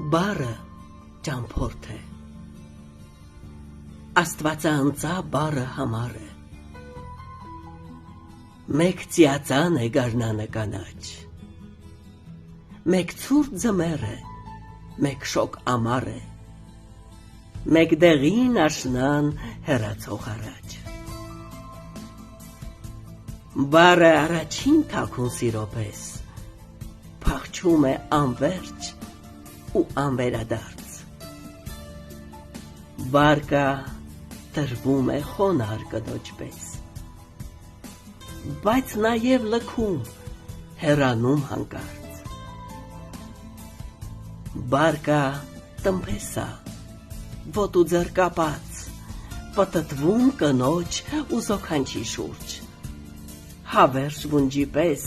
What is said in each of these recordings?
Բառը ճամփորդ է, Աստվածանծա բառը համար է, մեկ ծիածան է գարնանը կանաչ, մեկ ցուրտ ձմեռ է, մեկ շոկ ամառ է, մեկ դեղին աշնան հեռացող առաջ։ Բառը առաջին թաքուն սիրո պես, փախչում է անվերջ ու անվերադարձ։ Բառը տրվում է խոնար կնոջ պես, բայց նաև լքում, հեռանում հանկարծ։ Բառը տնփեսա, ոտու ձեռ կապած, պտտվում կնոջ ու զոքանչի շուրջ, հավերժ վունջի պես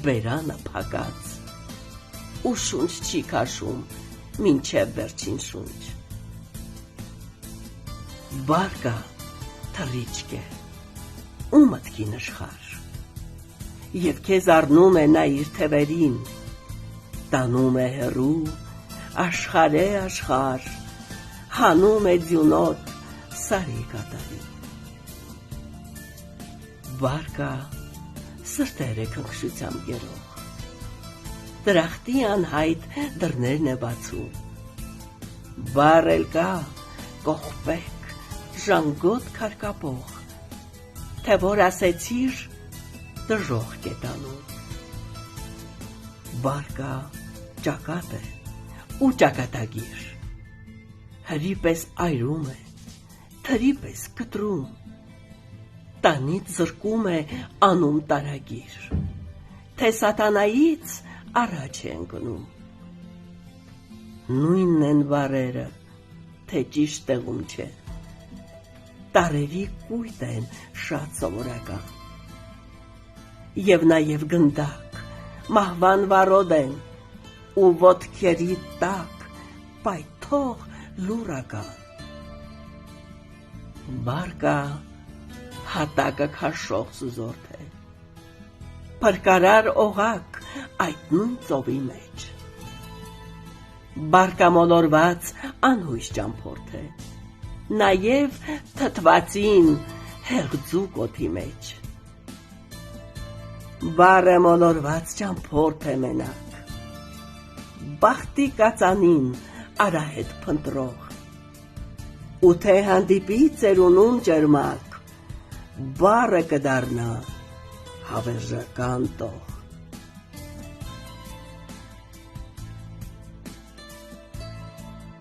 բերանը փակած, ու շունչ չի քաշում մինչև վերջին շունչ։ Բառը թռիչք է, ու մտքի նշխար, և քեզ առնում է նա իր թևերին, տանում է հեռու, աշխարհ է աշխարհ, հանում է ձյունոտ սարի կատարին։ Բառը սրտեր է քնքշությամբ գերող, դրախտի անհայտ դռներն է բացում, բառ էլ կա կողպեք, ժանգոտ քարկապող, թե որ ասեցիր դժոխք է տանում։ Բառը ճակատ է ու ճակատագիր, հրի պես այրում է, թրի պես կտրում, տանից զրկում է անում տարագիր, թե սատանայից առաջ է ընկնում։ Նույնն են բառերը, թե ճիշտ տեղում չէ, տարերի կույտ են շատ սովորական, և նաև գնդակ, մահվան վարոդ են, ու ոտքերի տակ պայթող լուրական։ Բառը հատակը քաշող սուզորդ է, փրկարար օղակ այդ նույն ծովի մեջ։ Բառը մոլորված անհույս ճամփորդ է, նաև թթվածին հեղձուկ օդի մեջ։ Բառը մոլորված ճամփորդ է մենակ, բախտի կածանին արահետ փնտրող, ու թե հանդիպի ծերունուն ջերմակ, բառը կդառնա հավերժական տող։